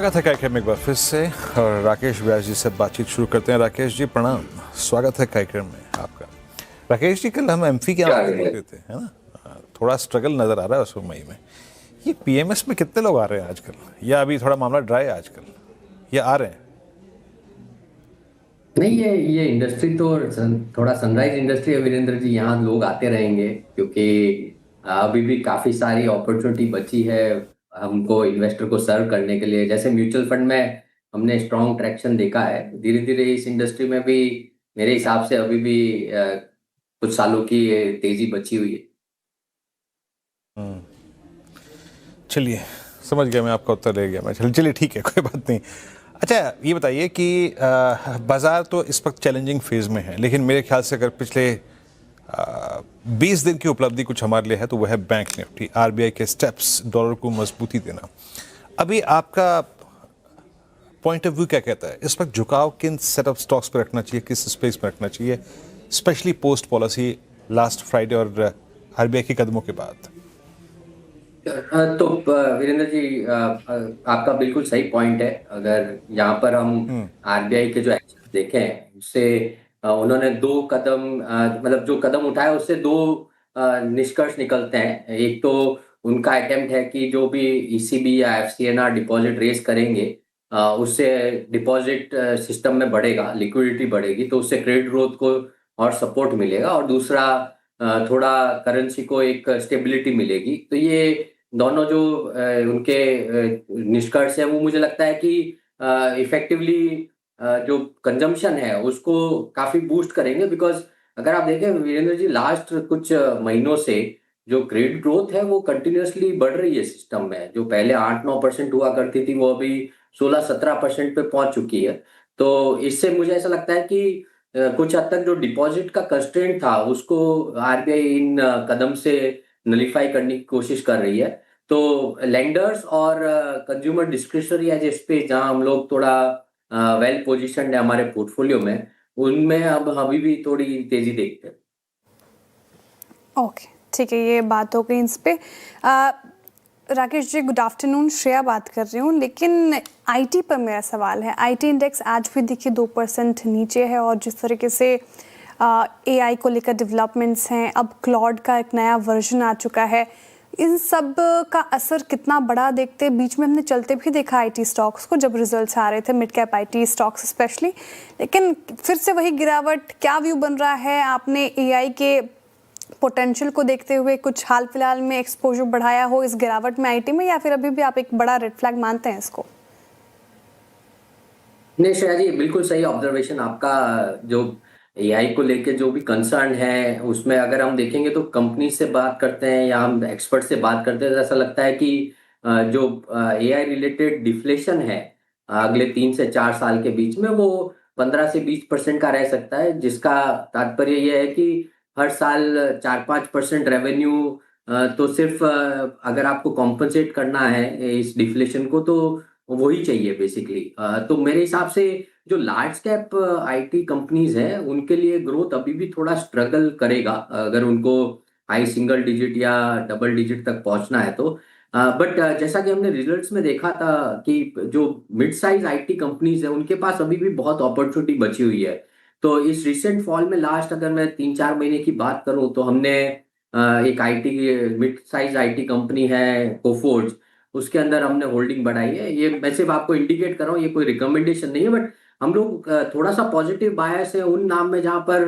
स्वागत है कार्यक्रम में एक बार फिर से और राकेश व्यास जी से बातचीत शुरू करते हैं। राकेश जी प्रणाम, स्वागत है कार्यक्रम में आपका। राकेश जी कल हम एमफी के आंकड़े देख रहे थे, है ना? थोड़ा स्ट्रगल नजर आ रहा है उसमें मई में। ये पीएमएस में कितने लोग आ रहे हैं आजकल, या अभी थोड़ा मामला ड्राई है आजकल, या आ रहे हैं? नहीं, ये इंडस्ट्री तो थोड़ा सनराइज इंडस्ट्री है वीरेंद्र जी। यहाँ लोग आते रहेंगे क्योंकि अभी भी काफी सारी अपॉर्चुनिटी बची है हमको इन्वेस्टर को सर्व करने के लिए। जैसे म्यूचुअल फंड में हमने स्ट्रॉन्ग ट्रैक्शन देखा है, धीरे धीरे इस इंडस्ट्री में भी मेरे हिसाब से अभी भी कुछ सालों की तेजी बची हुई है। चलिए, समझ गया मैं, आपका उत्तर ले गया मैं। चलिए ठीक है, कोई बात नहीं। अच्छा ये बताइए कि बाजार तो इस वक्त चैलेंजिंग फेज में है, लेकिन मेरे ख्याल से अगर पिछले 20 दिन की उपलब्धि कुछ हमारे लिए है तो वह है बैंक निफ्टी, आरबीआई के स्टेप्स, डॉलर को मजबूती देना। अभी आपका पॉइंट ऑफ व्यू क्या कहता है, इस वक्त झुकाव किन सेट ऑफ स्टॉक्स पर रखना चाहिए, किस स्पेस में रखना चाहिए, specially post policy last Friday और आरबीआई के कदमों के बाद? तो वीरेंद्र जी, आपका बिल्कुल सही पॉइंट है। अगर यहाँ पर हम आरबीआई के जो एक्शन देखें उससे उन्होंने दो कदम, मतलब जो कदम उठाए उससे दो निष्कर्ष निकलते हैं। एक तो उनका अटेम्प्ट है कि जो भी ईसीबी या एफसीएनआर डिपॉजिट रेस करेंगे उससे डिपॉजिट सिस्टम में बढ़ेगा, लिक्विडिटी बढ़ेगी, तो उससे क्रेडिट ग्रोथ को और सपोर्ट मिलेगा। और दूसरा, थोड़ा करेंसी को एक स्टेबिलिटी मिलेगी। तो ये दोनों जो उनके निष्कर्ष है, वो मुझे लगता है कि इफेक्टिवली जो कंजम्पशन है उसको काफी बूस्ट करेंगे। बिकॉज अगर आप देखें वीरेंद्र जी, लास्ट कुछ महीनों से जो क्रेडिट ग्रोथ है वो कंटिन्यूअसली बढ़ रही है सिस्टम में। जो पहले 8-9% हुआ करती थी वो अभी 16-17% पे पहुंच चुकी है। तो इससे मुझे ऐसा लगता है कि कुछ हद तक जो डिपॉजिट का कंस्ट्रेंट था उसको आरबीआई इन कदम से नलीफाई करने की कोशिश कर रही है। तो लेंडर्स और consumer discretionary as a space, जहां हम लोग थोड़ा वेल पोजिशन्ड है हमारे पोर्टफोलियो में, उनमें अब अभी भी थोड़ी तेजी देखते हैं। ओके, ठीक है, ये बात हो गई इस पे। राकेश जी गुड आफ्टरनून, श्रेया बात कर रही हूँ। लेकिन आईटी पर मेरा सवाल है। आईटी इंडेक्स आज भी देखिए 2% नीचे है, और जिस तरीके से एआई को लेकर डेवलपमेंट्स हैं, अब क्लॉड का एक नया वर्जन आ चुका है, इन सब का असर कितना बड़ा देखते हैं? बीच में हमने चलते भी देखा आईटी स्टॉक्स को जब रिजल्ट्स आ रहे थे, mid cap IT stocks specially, लेकिन फिर से वही गिरावट। क्या व्यू बन रहा है? आपने एआई के पोटेंशियल को देखते हुए कुछ हाल फिलहाल में एक्सपोजर बढ़ाया हो इस गिरावट में आईटी में, या फिर अभी भी आप एक बड़ा रेड फ्लैग मानते हैं इसको? नहीं श्रेया जी, बिल्कुल सही ऑब्जर्वेशन आपका। जो एआई को लेके जो भी कंसर्न है उसमें अगर हम देखेंगे तो कंपनी से बात करते हैं या हम एक्सपर्ट से बात करते हैं तो ऐसा लगता है कि जो एआई रिलेटेड डिफ्लेशन है अगले 3 से 4 साल के बीच में, वो 15 से 20% का रह सकता है। जिसका तात्पर्य यह है कि हर साल 4-5% रेवेन्यू, तो सिर्फ अगर आपको कॉम्पनसेट करना है इस डिफ्लेशन को, तो वही चाहिए बेसिकली। तो मेरे हिसाब से जो लार्ज कैप आईटी कंपनीज हैं उनके लिए ग्रोथ अभी भी थोड़ा स्ट्रगल करेगा, अगर उनको हाई सिंगल डिजिट या डबल डिजिट तक पहुंचना है तो। बट जैसा कि हमने रिजल्ट्स में देखा था कि जो मिड साइज आईटी कंपनीज है उनके पास अभी भी बहुत अपॉर्चुनिटी बची हुई है। तो इस रिसेंट फॉल में लास्ट अगर मैं 3-4 महीने की बात करूं तो हमने एक IT mid size IT company है कोफोर्ज, उसके अंदर हमने होल्डिंग बढ़ाई है। ये मैं सिर्फ आपको इंडिकेट कर रहा हूँ, ये कोई रिकमेंडेशन नहीं है, बट हम लोग थोड़ा सा पॉजिटिव बायस है उन नाम में जहां पर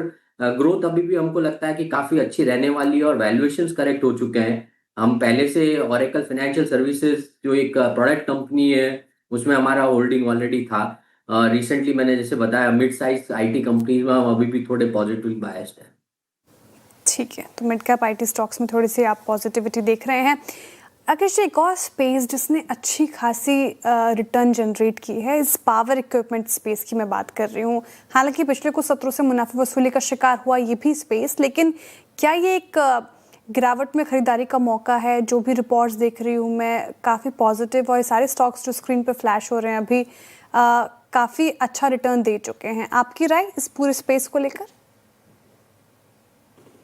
ग्रोथ अभी भी हमको लगता है कि काफी अच्छी रहने वाली है और वैल्यूएशंस करेक्ट हो चुके हैं। हम पहले से ओरेकल फाइनेंशियल सर्विसेज जो एक प्रोडक्ट कंपनी है उसमें हमारा होल्डिंग ऑलरेडी था। रिसेंटली मैंने जैसे बताया मिड साइज आईटी कंपनीज में हम अभी भी थोड़े पॉजिटिव बायस्ड है। ठीक है, तो मिड कैप आईटी स्टॉक्स में थोड़ी सी आप पॉजिटिविटी देख रहे हैं। राकेश जी, एक और स्पेस जिसने अच्छी खासी रिटर्न जनरेट की है, इस पावर इक्विपमेंट स्पेस की मैं बात कर रही हूँ। हालांकि पिछले कुछ सत्रों से मुनाफे वसूली का शिकार हुआ ये भी स्पेस, लेकिन क्या ये एक गिरावट में खरीदारी का मौका है? जो भी रिपोर्ट्स देख रही हूँ मैं काफ़ी पॉजिटिव, और ये सारे स्टॉक्स जो स्क्रीन पर फ्लैश हो रहे हैं अभी काफ़ी अच्छा रिटर्न दे चुके हैं। आपकी राय इस पूरे स्पेस को लेकर?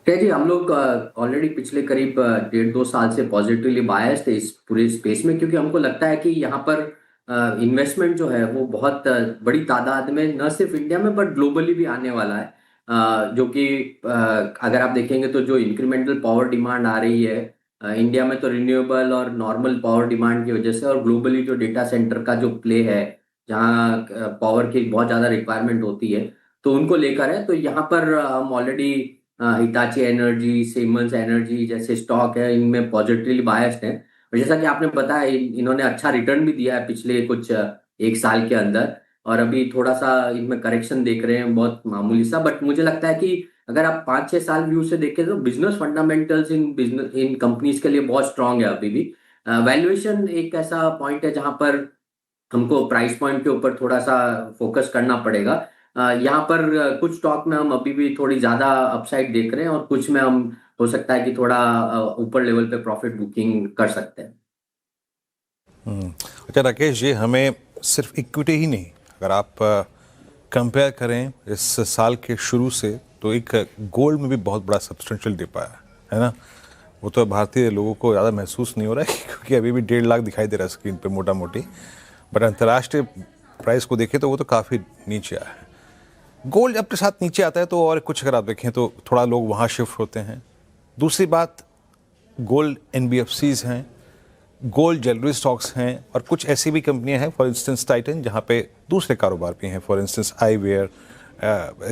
जी, हम लोग ऑलरेडी पिछले करीब 1.5-2 साल से पॉजिटिवली बायस थे इस पूरे स्पेस में, क्योंकि हमको लगता है कि यहाँ पर इन्वेस्टमेंट जो है वो बहुत बड़ी तादाद में न सिर्फ इंडिया में बट ग्लोबली भी आने वाला है। जो कि अगर आप देखेंगे तो जो इंक्रीमेंटल पावर डिमांड आ रही है इंडिया में, तो रिन्यूएबल और नॉर्मल पावर डिमांड की वजह से, और ग्लोबली जो डेटा सेंटर का जो प्ले है जहाँ पावर की बहुत ज़्यादा रिक्वायरमेंट होती है, तो उनको लेकर है। तो यहाँ पर हम already Hitachi energy, siemens energy जैसे स्टॉक है, इनमें पॉजिटिवली बायस्ड है। और जैसा कि आपने बताया, इन्होंने अच्छा रिटर्न भी दिया है पिछले कुछ 1 साल के अंदर, और अभी थोड़ा सा इनमें करेक्शन देख रहे हैं, बहुत मामूली सा। बट मुझे लगता है कि अगर आप 5-6 साल व्यू से देखें तो बिजनेस फंडामेंटल्स इन कंपनीज के लिए बहुत स्ट्रांग है अभी भी। वैल्यूएशन एक ऐसा पॉइंट है जहां पर हमको प्राइस पॉइंट के ऊपर थोड़ा सा फोकस करना पड़ेगा। यहाँ पर कुछ स्टॉक में हम अभी भी थोड़ी ज्यादा अपसाइड देख रहे हैं, और कुछ में हम हो सकता है कि थोड़ा ऊपर लेवल पे प्रॉफिट बुकिंग कर सकते हैं। अच्छा राकेश जी, हमें सिर्फ इक्विटी ही नहीं, अगर आप कंपेयर करें इस साल के शुरू से, तो एक गोल्ड में भी बहुत बड़ा सब्सटेंशियल डिप आया है ना। वो तो भारतीय लोगों को ज़्यादा महसूस नहीं हो रहा है क्योंकि अभी भी 1.5 लाख दिखाई दे रहा है स्क्रीन पे मोटा मोटी, बट अंतर्राष्ट्रीय प्राइस को देखें तो वो तो काफ़ी नीचे आया है। गोल्ड अपने साथ नीचे आता है तो और कुछ अगर आप देखें तो थोड़ा लोग वहाँ शिफ्ट होते हैं। दूसरी बात, गोल्ड एनबीएफसीज हैं, गोल्ड ज्वेलरी स्टॉक्स हैं, और कुछ ऐसी भी कंपनियां हैं, फॉर इंस्टेंस टाइटन, जहां पे दूसरे कारोबार भी हैं, फॉर इंस्टेंस आईवेयर,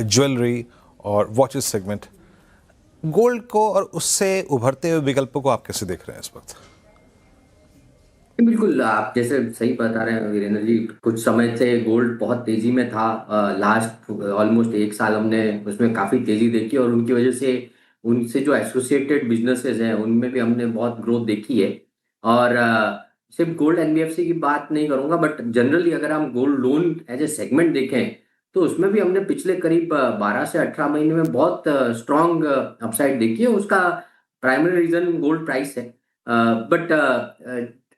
ज्वेलरी और वॉचेस सेगमेंट। गोल्ड को और उससे उभरते हुए विकल्पों को आप कैसे देख रहे हैं इस वक्त? बिल्कुल, आप जैसे सही बता रहे हैं वीरेंद्र जी। कुछ समय से गोल्ड बहुत तेजी में था। लास्ट ऑलमोस्ट 1 साल हमने उसमें काफी तेजी देखी, और उनकी वजह से उनसे जो एसोसिएटेड बिजनेसेस हैं उनमें भी हमने बहुत ग्रोथ देखी है। और सिर्फ गोल्ड एनबीएफसी की बात नहीं करूंगा, बट जनरली अगर हम gold loan as a segment देखें तो उसमें भी हमने पिछले करीब 12 से 18 महीने में बहुत स्ट्रांग अपसाइड देखी है। उसका प्राइमरी रीजन गोल्ड प्राइस है। बट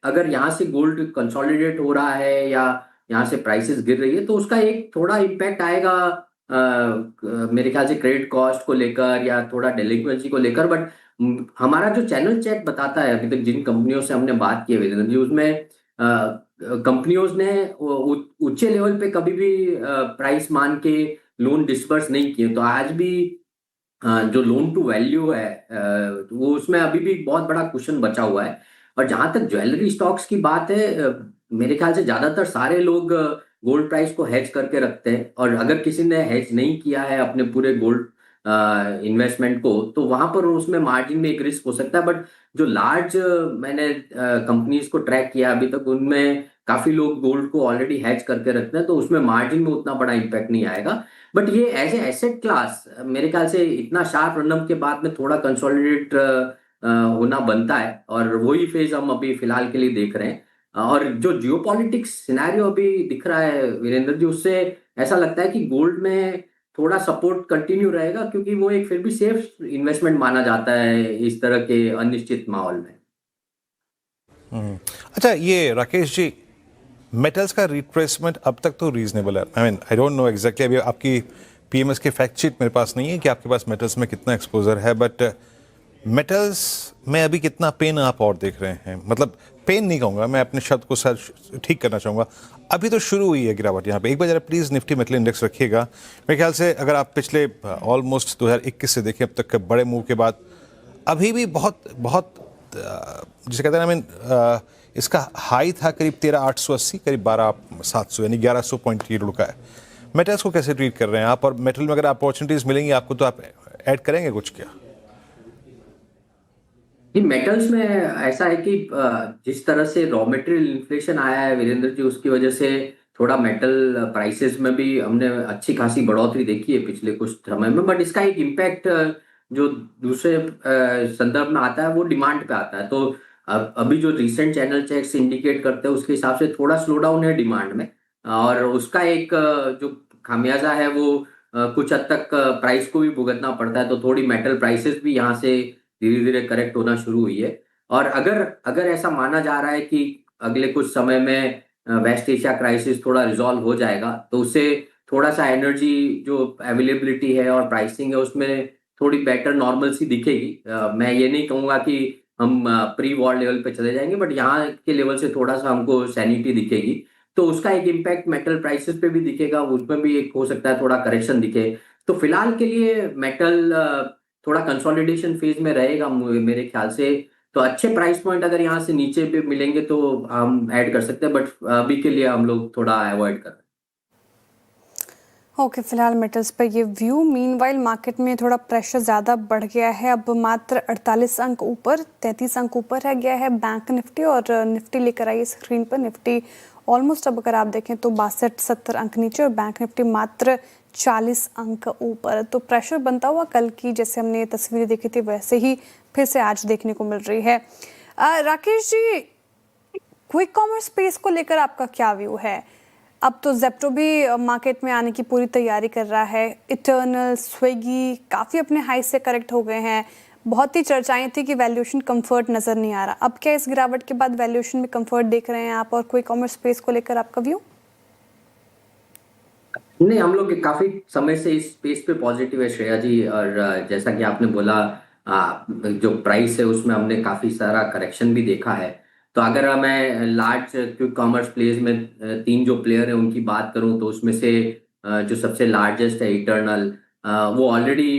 अगर यहाँ से गोल्ड कंसोलिडेट हो रहा है या यहाँ से प्राइसेस गिर रही है, तो उसका एक थोड़ा इम्पैक्ट आएगा मेरे ख्याल से क्रेडिट कॉस्ट को लेकर या थोड़ा डेलिक्वेंसी को लेकर। बट हमारा जो चैनल चेक बताता है अभी तक जिन कंपनियों से हमने बात की है वीरेंद्र जी, उसमें कंपनियों ने ऊंचे लेवल पे कभी भी प्राइस मान के लोन डिसबर्स नहीं किए। तो आज भी जो लोन टू वैल्यू है वो उसमें अभी भी बहुत बड़ा कुशन बचा हुआ है। और जहां तक ज्वेलरी स्टॉक्स की बात है, मेरे ख्याल से ज्यादातर सारे लोग गोल्ड प्राइस को हेज करके रखते हैं, और अगर किसी ने हेज नहीं किया है अपने पूरे गोल्ड इन्वेस्टमेंट को, तो वहां पर उसमें मार्जिन में एक रिस्क हो सकता है। बट जो लार्ज मैंने कंपनीज को ट्रैक किया अभी तक, उनमें काफी लोग गोल्ड को ऑलरेडी हेज करके रखते हैं, तो उसमें मार्जिन में उतना बड़ा इम्पैक्ट नहीं आएगा। बट ये एज ए एसेट क्लास मेरे ख्याल से इतना शार्प रन के बाद में थोड़ा कंसोलिडेट होना बनता है, और वही फेज हम अभी फिलहाल के लिए देख रहे हैं। और जो जियोपॉलिटिक्स सिनेरियो अभी दिख रहा है वीरेंद्र जी, उससे ऐसा लगता है कि गोल्ड में थोड़ा सपोर्ट कंटिन्यू रहेगा, क्योंकि वो एक फिर भी सेफ इन्वेस्टमेंट माना जाता है इस तरह के अनिश्चित माहौल में। अच्छा ये राकेश जी, मेटल्स का रिट्रेसमेंट अब तक तो रीजनेबल है। I mean I don't know exactly, अभी आपकी पीएमएस की फैक्ट शीट मेरे पास नहीं है कि आपके पास मेटल्स में कितना एक्सपोजर है, बट मेटल्स में अभी कितना पेन आप और देख रहे हैं? मतलब पेन नहीं कहूँगा मैं, अपने शब्द को सर ठीक करना चाहूँगा। अभी तो शुरू हुई है गिरावट यहाँ पे। एक बार जरा प्लीज़ निफ्टी मेटल इंडेक्स रखिएगा। मेरे ख्याल से अगर आप पिछले ऑलमोस्ट 2021 से देखें अब तक के बड़े मूव के बाद, अभी भी बहुत बहुत जिसे कहते हैं आई मीन, इसका हाई था करीब 13,880, करीब 12,700, यानी 1100 पॉइंट ये रुका है। मेटल्स को कैसे ट्रीट कर रहे हैं आप? और मेटल में अगर अपॉर्चुनिटीज मिलेंगी आपको तो आप ऐड करेंगे कुछ क्या? ये मेटल्स में ऐसा है कि जिस तरह से रॉ मटेरियल इन्फ्लेशन आया है वीरेंद्र जी, उसकी वजह से थोड़ा मेटल प्राइसेस में भी हमने अच्छी खासी बढ़ोतरी देखी है पिछले कुछ समय में। बट इसका एक इम्पैक्ट जो दूसरे संदर्भ में आता है वो डिमांड पे आता है। तो अभी जो रिसेंट चैनल चेक्स इंडिकेट करते हैं उसके हिसाब से थोड़ा स्लो डाउन है डिमांड में, और उसका एक जो खामियाजा है वो कुछ हद तक प्राइस को भी भुगतना पड़ता है। तो थोड़ी मेटल प्राइसेस भी यहाँ से धीरे धीरे करेक्ट होना शुरू हुई है। और अगर अगर ऐसा माना जा रहा है कि अगले कुछ समय में वेस्ट एशिया क्राइसिस थोड़ा रिजॉल्व हो जाएगा, तो उससे थोड़ा सा एनर्जी जो अवेलेबिलिटी है और प्राइसिंग है उसमें थोड़ी बेटर नॉर्मल सी दिखेगी। मैं ये नहीं कहूंगा कि हम प्री वॉर लेवल पे चले जाएंगे, बट यहाँ के लेवल से थोड़ा सा हमको सैनिटी दिखेगी। तो उसका एक इम्पैक्ट मेटल प्राइसेस पे भी दिखेगा, उसमें भी एक हो सकता है थोड़ा करेक्शन दिखे। तो फिलहाल के लिए मेटल थोड़ा कंसोलिडेशन फेज में रहेगा मेरे ख्याल से। तो अच्छे प्राइस पॉइंट अगर यहाँ से नीचे पे मिलेंगे तो हम ऐड कर सकते हैं, बट अभी के लिए हम लोग थोड़ा अवॉइड कर रहे हैं। ओके, फिलहाल मेटल्स पर ये व्यू। मीनवाइल मार्केट में थोड़ा प्रेशर ज़्यादा बढ़ गया है, अब मात्र 48 अंक ऊपर, 33 अंक ऊपर रह गया है बैंक निफ्टी। और निफ्टी लेकर आइए स्क्रीन पर। निफ्टी ऑलमोस्ट अब अगर आप देखें तो 62-70 अंक नीचे और बैंक निफ्टी मात्र 40 अंक ऊपर। तो प्रेशर बनता हुआ कल की जैसे हमने तस्वीरें देखी थी वैसे ही फिर से आज देखने को मिल रही है। Rakesh ji, quick commerce space को लेकर आपका क्या व्यू है? अब तो जेप्टो भी मार्केट में आने की पूरी तैयारी कर रहा है। इटर्नल, स्विगी काफ़ी अपने हाई से करेक्ट हो गए हैं। बहुत ही चर्चाएं थी कि वैल्यूएशन कंफर्ट नज़र नहीं आ रहा। अब क्या इस गिरावट के बाद वैल्यूएशन में कंफर्ट देख रहे हैं आप? और क्विक कॉमर्स स्पेस को लेकर आपका व्यू? नहीं, हम लोग काफी समय से इस स्पेस पे पॉजिटिव है श्रेया जी। और जैसा कि आपने बोला, जो प्राइस है उसमें हमने काफी सारा करेक्शन भी देखा है। तो अगर मैं लार्ज क्विक कॉमर्स प्लेस में तीन जो प्लेयर है उनकी बात करूं तो उसमें से जो सबसे लार्जेस्ट है इटर्नल, वो ऑलरेडी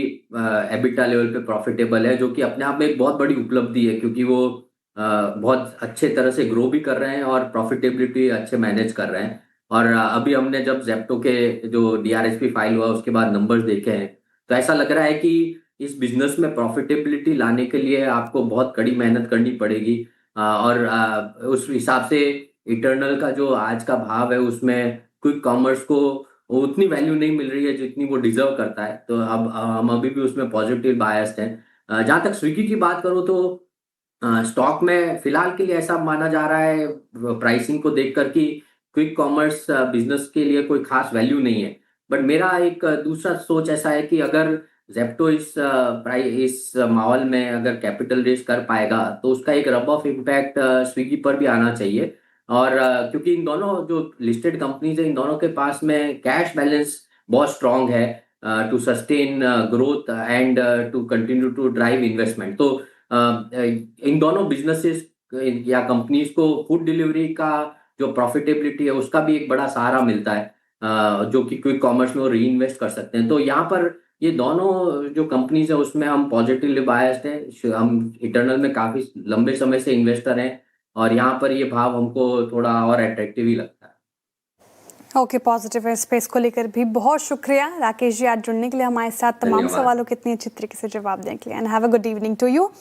एबिटा लेवल पे प्रॉफिटेबल है, जो कि अपने आप में एक बहुत बड़ी उपलब्धि है, क्योंकि वो बहुत अच्छे तरह से ग्रो भी कर रहे हैं और प्रॉफिटेबिलिटी अच्छे मैनेज कर रहे हैं। और अभी हमने जब जेप्टो के जो डीआरएसपी फाइल हुआ उसके बाद नंबर्स देखे हैं, तो ऐसा लग रहा है कि इस बिजनेस में प्रॉफिटेबिलिटी लाने के लिए आपको बहुत कड़ी मेहनत करनी पड़ेगी। और उस हिसाब से इटर्नल का जो आज का भाव है उसमें क्विक कॉमर्स को उतनी वैल्यू नहीं मिल रही है जितनी वो डिजर्व करता है। तो अब हम अभी भी उसमें पॉजिटिव बायस्ड हैं। जहाँ तक स्विगी की बात करूँ तो स्टॉक में फिलहाल के लिए ऐसा माना जा रहा है प्राइसिंग को देखकर कि क्विक कॉमर्स बिजनेस के लिए कोई खास वैल्यू नहीं है। बट मेरा एक दूसरा सोच ऐसा है कि अगर जेप्टो इस माहौल में अगर कैपिटल रेज कर पाएगा तो उसका एक रब ऑफ इम्पैक्ट स्विगी पर भी आना चाहिए। और क्योंकि इन दोनों जो लिस्टेड कंपनीज है इन दोनों के पास में कैश बैलेंस बहुत स्ट्रांग है to sustain growth and to continue to drive investment. तो इन दोनों बिजनेसेस या कंपनीज को फूड डिलीवरी का जो प्रॉफिटेबिलिटी है उसका भी एक बड़ा सहारा मिलता है, जो कि क्विक कॉमर्स में वो री इन्वेस्ट कर सकते हैं। तो यहाँ पर ये दोनों जो कंपनीज है उसमें हम पॉजिटिवली बायस्ड हैं। हम इटर्नल में काफी लंबे समय से इन्वेस्टर हैं और यहाँ पर ये भाव हमको थोड़ा और अट्रैक्टिव ही लगता है। ओके, पॉजिटिव है स्पेस को लेकर भी। बहुत शुक्रिया राकेश जी आज जुड़ने के लिए हमारे साथ, तमाम धन्यवाद। सवालों के इतनी अच्छी तरीके से जवाब देने के लिए। And have a good evening to you.